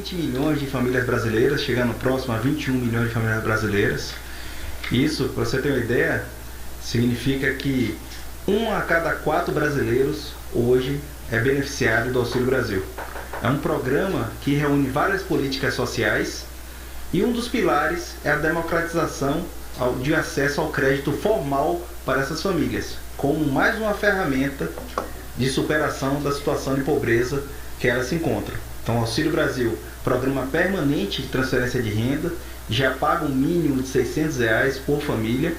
20 milhões de famílias brasileiras, chegando próximo a 21 milhões de famílias brasileiras. Isso, para você ter uma ideia, significa que 1 a cada 4 brasileiros hoje é beneficiário do Auxílio Brasil. É um programa que reúne várias políticas sociais e um dos pilares é a democratização de acesso ao crédito formal para essas famílias, como mais uma ferramenta de superação da situação de pobreza que elas se encontram. Então, o Auxílio Brasil, programa permanente de transferência de renda, já paga um mínimo de R$600 por família,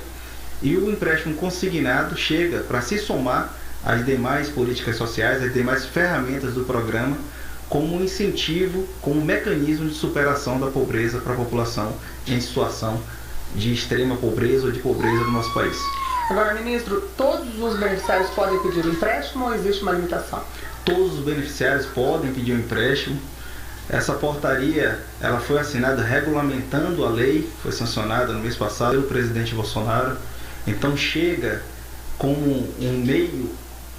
e o empréstimo consignado chega para se somar às demais políticas sociais, às demais ferramentas do programa, como um incentivo, como um mecanismo de superação da pobreza para a população em situação de extrema pobreza ou de pobreza no nosso país. Agora, ministro, todos os beneficiários podem pedir um empréstimo ou existe uma limitação? Todos os beneficiários podem pedir um empréstimo. Essa portaria ela foi assinada regulamentando a lei, foi sancionada no mês passado pelo presidente Bolsonaro. Então chega como um meio,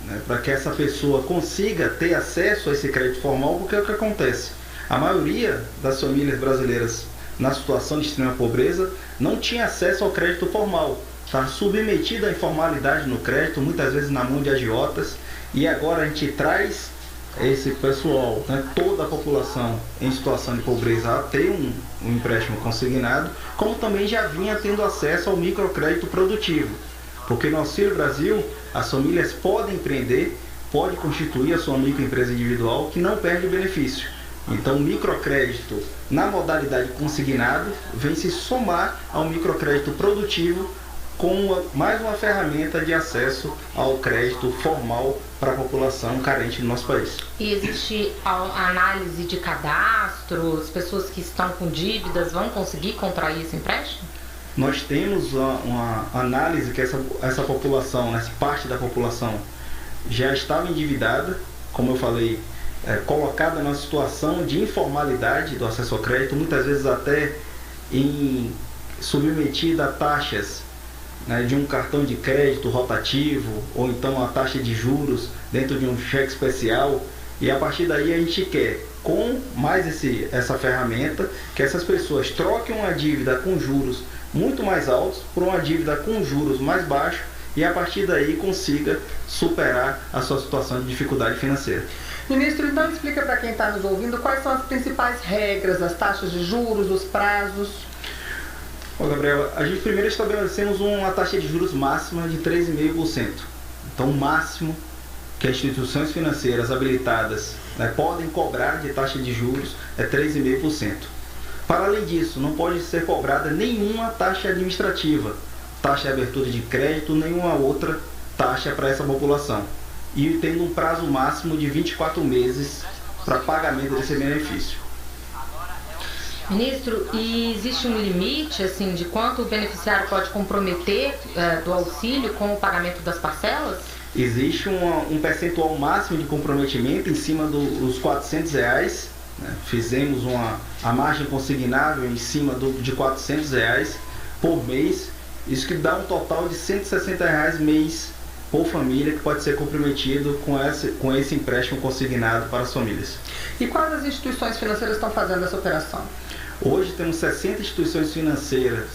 né, para que essa pessoa consiga ter acesso a esse crédito formal, porque é o que acontece. A maioria das famílias brasileiras na situação de extrema pobreza não tinha acesso ao crédito formal. Está submetida à informalidade no crédito, muitas vezes na mão de agiotas, e agora a gente traz esse pessoal, né, toda a população em situação de pobreza a ter um empréstimo consignado, como também já vinha tendo acesso ao microcrédito produtivo. Porque no Auxílio Brasil, as famílias podem empreender, podem constituir a sua microempresa individual que não perde benefício. Então, o microcrédito na modalidade consignado vem se somar ao microcrédito produtivo com mais uma ferramenta de acesso ao crédito formal para a população carente do nosso país. E existe a análise de cadastro? As pessoas que estão com dívidas vão conseguir contrair esse empréstimo? Nós temos uma análise que essa população, essa parte da população já estava endividada, como eu falei, colocada numa situação de informalidade do acesso ao crédito, muitas vezes até submetida a taxas, né, de um cartão de crédito rotativo, ou então a taxa de juros dentro de um cheque especial, e a partir daí a gente quer, com mais essa ferramenta, que essas pessoas troquem uma dívida com juros muito mais altos por uma dívida com juros mais baixos, e a partir daí consiga superar a sua situação de dificuldade financeira. Ministro, então explica para quem está nos ouvindo quais são as principais regras, as taxas de juros, os prazos. Bom, Gabriela, a gente primeiro estabelecemos uma taxa de juros máxima de 3,5%. Então, o máximo que as instituições financeiras habilitadas, né, podem cobrar de taxa de juros é 3,5%. Para além disso, não pode ser cobrada nenhuma taxa administrativa, taxa de abertura de crédito, nenhuma outra taxa para essa população. E tendo um prazo máximo de 24 meses para pagamento desse benefício. Ministro, e existe um limite assim, de quanto o beneficiário pode comprometer do auxílio com o pagamento das parcelas? Existe um percentual máximo de comprometimento em cima dos R$400. Né? Fizemos a margem consignável em cima de R$400 por mês. Isso que dá um total de R$160 mês por família que pode ser comprometido com esse empréstimo consignado para as famílias. E quais as instituições financeiras estão fazendo essa operação? Hoje temos 60 instituições financeiras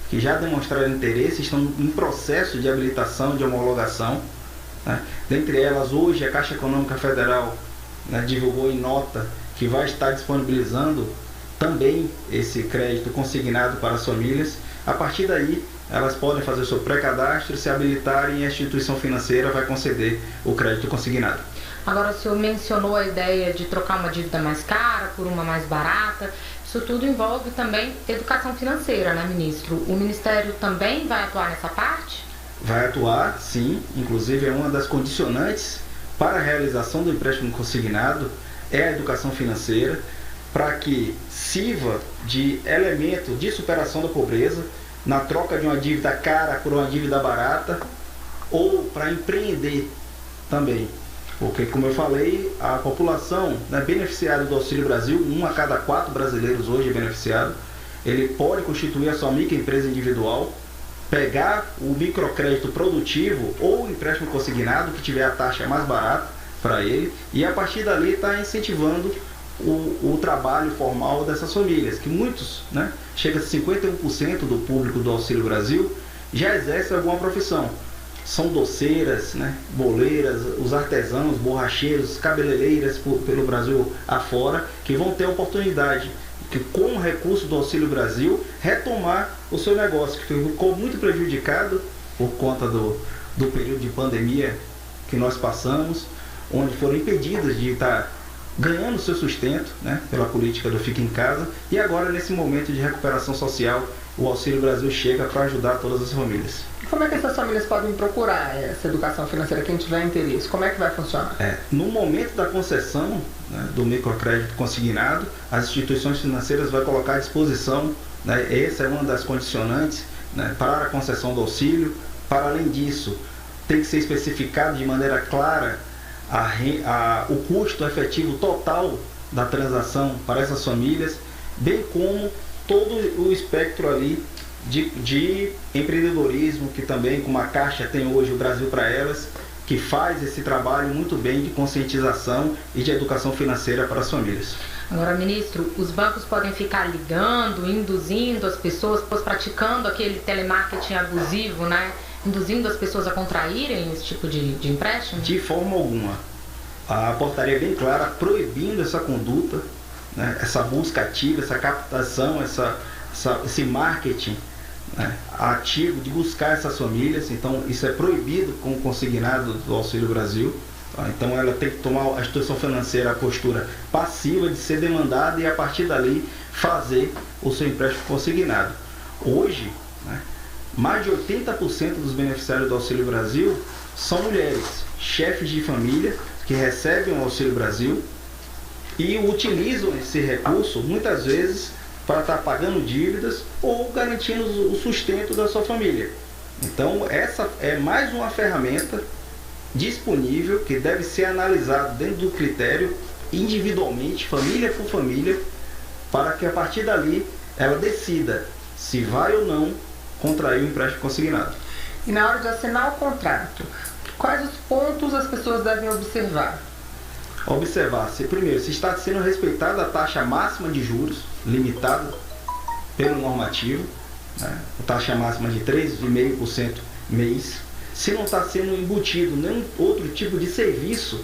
que já demonstraram interesse, estão em processo de habilitação, de homologação. Né? Dentre elas, hoje, a Caixa Econômica Federal, né, divulgou em nota que vai estar disponibilizando também esse crédito consignado para as famílias. A partir daí, elas podem fazer o seu pré-cadastro, se habilitarem e a instituição financeira vai conceder o crédito consignado. Agora, o senhor mencionou a ideia de trocar uma dívida mais cara por uma mais barata. Isso tudo envolve também educação financeira, né, ministro? O Ministério também vai atuar nessa parte? Vai atuar, sim. Inclusive, é uma das condicionantes para a realização do empréstimo consignado é a educação financeira, para que sirva de elemento de superação da pobreza, na troca de uma dívida cara por uma dívida barata, ou para empreender também. Porque, como eu falei, a população, né, beneficiária do Auxílio Brasil, 1 a cada 4 brasileiros hoje é beneficiado, ele pode constituir a sua microempresa individual, pegar o microcrédito produtivo ou o empréstimo consignado, que tiver a taxa mais barata para ele, e a partir dali está incentivando o trabalho formal dessas famílias, que muitos, né, chega a 51% do público do Auxílio Brasil já exerce alguma profissão. São doceiras, né, boleiras, os artesãos, borracheiros, cabeleireiras pelo Brasil afora, que vão ter a oportunidade, que com o recurso do Auxílio Brasil, retomar o seu negócio, que ficou muito prejudicado por conta do período de pandemia que nós passamos, onde foram impedidas de estar ganhando seu sustento, né, pela política do Fica em Casa, e agora nesse momento de recuperação social, o Auxílio Brasil chega para ajudar todas as famílias. E como é que essas famílias podem procurar essa educação financeira, quem tiver interesse? Como é que vai funcionar? No momento da concessão, né, do microcrédito consignado, as instituições financeiras vão colocar à disposição, né, essa é uma das condicionantes, né, para a concessão do auxílio. Para além disso, tem que ser especificado de maneira clara o custo efetivo total da transação para essas famílias, bem como todo o espectro ali de empreendedorismo, que também, como a Caixa tem hoje o Brasil para Elas, que faz esse trabalho muito bem de conscientização e de educação financeira para as famílias. Agora, ministro, os bancos podem ficar ligando, induzindo as pessoas, praticando aquele telemarketing abusivo, né? Induzindo as pessoas a contraírem esse tipo de empréstimo? De forma alguma. A portaria é bem clara, proibindo essa conduta, né, essa busca ativa, essa captação, esse marketing, né, ativo de buscar essas famílias. Então isso é proibido com o consignado do Auxílio Brasil. Tá? Então ela tem que tomar, a instituição financeira, a postura passiva de ser demandada e a partir dali fazer o seu empréstimo consignado. Hoje, né, mais de 80% dos beneficiários do Auxílio Brasil são mulheres, chefes de família que recebem o Auxílio Brasil e utilizam esse recurso muitas vezes para estar pagando dívidas ou garantindo o sustento da sua família. Então essa é mais uma ferramenta disponível que deve ser analisada dentro do critério individualmente, família por família, para que a partir dali ela decida se vai ou não contrair o empréstimo consignado. E na hora de assinar o contrato, quais os pontos as pessoas devem observar? Observar, primeiro, se está sendo respeitada a taxa máxima de juros, limitada pelo normativo, né, a taxa máxima de 3,5% mês. Se não está sendo embutido nenhum outro tipo de serviço,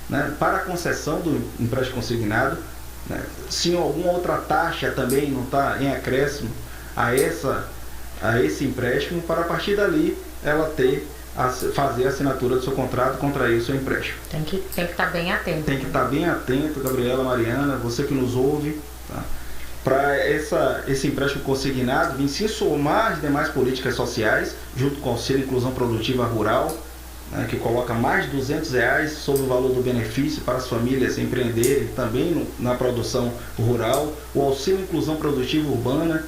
né, para a concessão do empréstimo consignado, né, se alguma outra taxa também não está em acréscimo a esse empréstimo, para a partir dali ela fazer a assinatura do seu contrato, contrair o seu empréstimo. Tem que estar bem atento. Tem que estar bem atento, Gabriela, Mariana, você que nos ouve, tá? Para esse empréstimo consignado vir se somar às demais políticas sociais, junto com o Auxílio Inclusão Produtiva Rural, né, que coloca mais de R$200 sobre o valor do benefício para as famílias empreenderem também na produção rural, o Auxílio Inclusão Produtiva Urbana,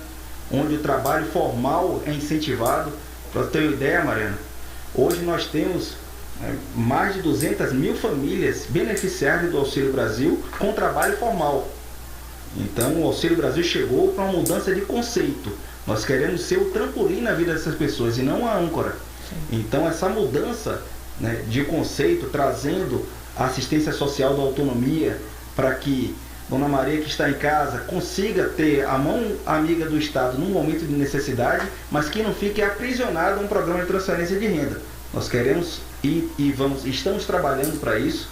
onde o trabalho formal é incentivado. Para ter uma ideia, Mariana, hoje nós temos mais de 200 mil famílias beneficiárias do Auxílio Brasil com trabalho formal. Então o Auxílio Brasil chegou para uma mudança de conceito. Nós queremos ser o trampolim na vida dessas pessoas e não a âncora. Sim. Então essa mudança, né, de conceito, trazendo a assistência social da autonomia para que Dona Maria, que está em casa, consiga ter a mão amiga do Estado num momento de necessidade, mas que não fique aprisionado a um programa de transferência de renda. Nós queremos estamos trabalhando para isso,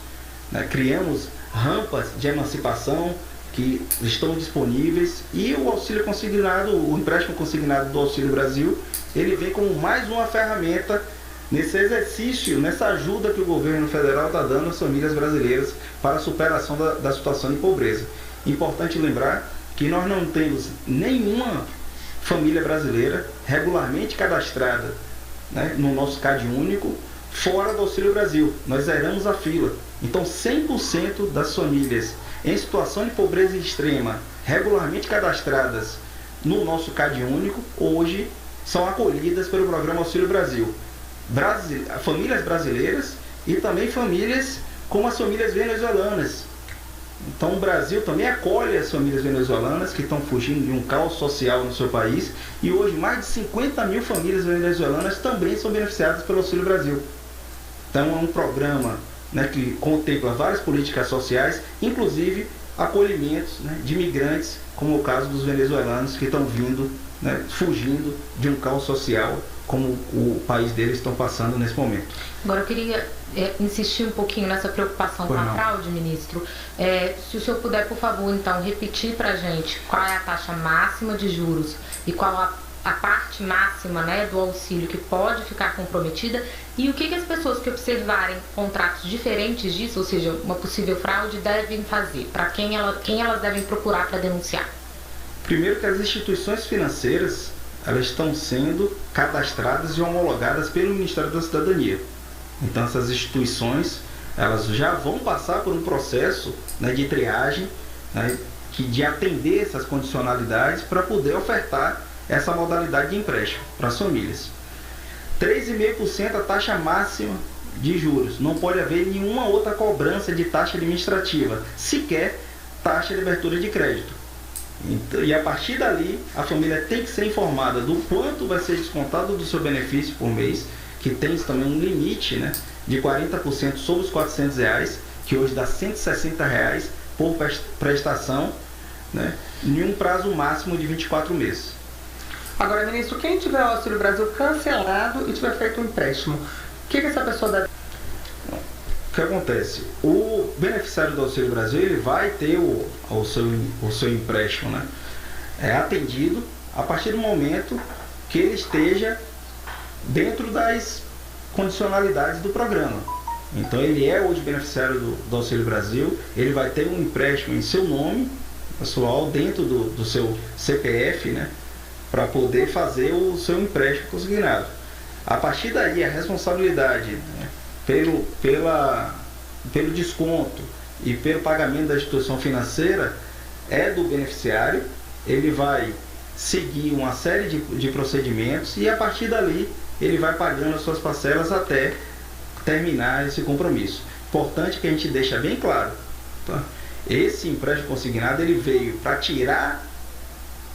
né? Criamos rampas de emancipação que estão disponíveis e o auxílio consignado, o empréstimo consignado do Auxílio Brasil, ele vem como mais uma ferramenta nesse exercício, nessa ajuda que o governo federal está dando às famílias brasileiras para a superação da situação de pobreza. Importante lembrar que nós não temos nenhuma família brasileira regularmente cadastrada, né, no nosso CAD único, fora do Auxílio Brasil. Nós zeramos a fila. Então 100% das famílias em situação de pobreza extrema, regularmente cadastradas no nosso CAD único, hoje são acolhidas pelo programa Auxílio Brasil. Famílias brasileiras e também famílias como as famílias venezuelanas. Então o Brasil também acolhe as famílias venezuelanas que estão fugindo de um caos social no seu país, e hoje mais de 50 mil famílias venezuelanas também são beneficiadas pelo Auxílio Brasil. Então é um programa, né, que contempla várias políticas sociais, inclusive acolhimentos, né, de imigrantes, como o caso dos venezuelanos que estão vindo, né, fugindo de um caos social como o país deles estão passando nesse momento. Agora eu queria insistir um pouquinho nessa preocupação com a fraude, ministro. Se o senhor puder, por favor, então, repetir para a gente qual é a taxa máxima de juros e qual a parte máxima, né, do auxílio que pode ficar comprometida e o que as pessoas que observarem contratos diferentes disso, ou seja, uma possível fraude, devem fazer, para quem elas devem procurar para denunciar. Primeiro que as instituições financeiras, elas estão sendo cadastradas e homologadas pelo Ministério da Cidadania. Então essas instituições, elas já vão passar por um processo, né, de triagem, né, de atender essas condicionalidades para poder ofertar essa modalidade de empréstimo para as famílias. 3,5% a taxa máxima de juros. Não pode haver nenhuma outra cobrança de taxa administrativa, sequer taxa de abertura de crédito. Então, e a partir dali, a família tem que ser informada do quanto vai ser descontado do seu benefício por mês, que tem também um limite, né, de 40% sobre os R$400, que hoje dá R$160 por prestação, né, em um prazo máximo de 24 meses. Agora, ministro, quem tiver o Auxílio Brasil cancelado e tiver feito um empréstimo, o que essa pessoa deve... O que acontece? O beneficiário do Auxílio Brasil, ele vai ter o seu empréstimo, né, atendido a partir do momento que ele esteja dentro das condicionalidades do programa. Então ele é hoje beneficiário do Auxílio Brasil, ele vai ter um empréstimo em seu nome pessoal dentro do seu CPF, né, para poder fazer o seu empréstimo consignado. A partir daí, a responsabilidade, né, pelo desconto e pelo pagamento da instituição financeira é do beneficiário. Ele vai seguir uma série de procedimentos e a partir dali ele vai pagando as suas parcelas até terminar esse compromisso. Importante que a gente deixe bem claro, tá? Esse empréstimo consignado ele veio para tirar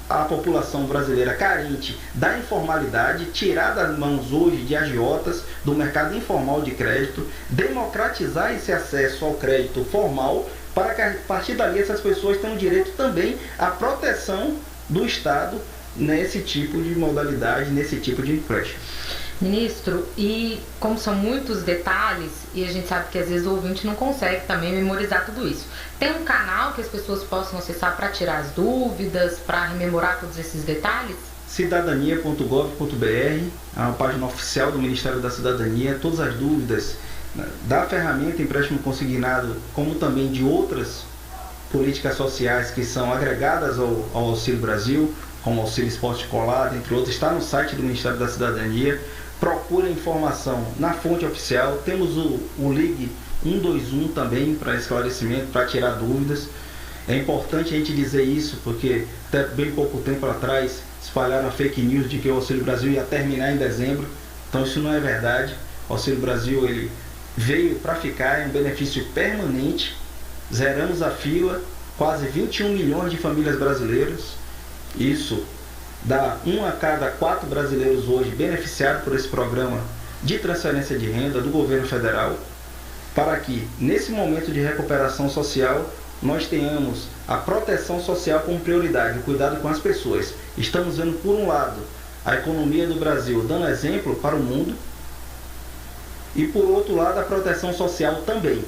a população brasileira carente da informalidade, tirar das mãos hoje de agiotas do mercado informal de crédito, democratizar esse acesso ao crédito formal para que a partir dali essas pessoas tenham direito também à proteção do Estado nesse tipo de modalidade, nesse tipo de empréstimo. Ministro, e como são muitos detalhes, e a gente sabe que às vezes o ouvinte não consegue também memorizar tudo isso, tem um canal que as pessoas possam acessar para tirar as dúvidas, para rememorar todos esses detalhes? cidadania.gov.br, é uma página oficial do Ministério da Cidadania. Todas as dúvidas, né, da ferramenta empréstimo consignado, como também de outras políticas sociais que são agregadas ao Auxílio Brasil, como Auxílio Esporte Escolar, entre outros, está no site do Ministério da Cidadania. Procure a informação na fonte oficial. Temos o Ligue 121 também para esclarecimento, para tirar dúvidas. É importante a gente dizer isso, porque até bem pouco tempo atrás espalharam a fake news de que o Auxílio Brasil ia terminar em dezembro. Então isso não é verdade. O Auxílio Brasil ele veio para ficar, é um benefício permanente. Zeramos a fila, quase 21 milhões de famílias brasileiras. Isso dá 1 a cada 4 brasileiros hoje beneficiados por esse programa de transferência de renda do governo federal, para que nesse momento de recuperação social nós tenhamos a proteção social como prioridade, o cuidado com as pessoas. Estamos vendo, por um lado, a economia do Brasil dando exemplo para o mundo e, por outro lado, a proteção social também.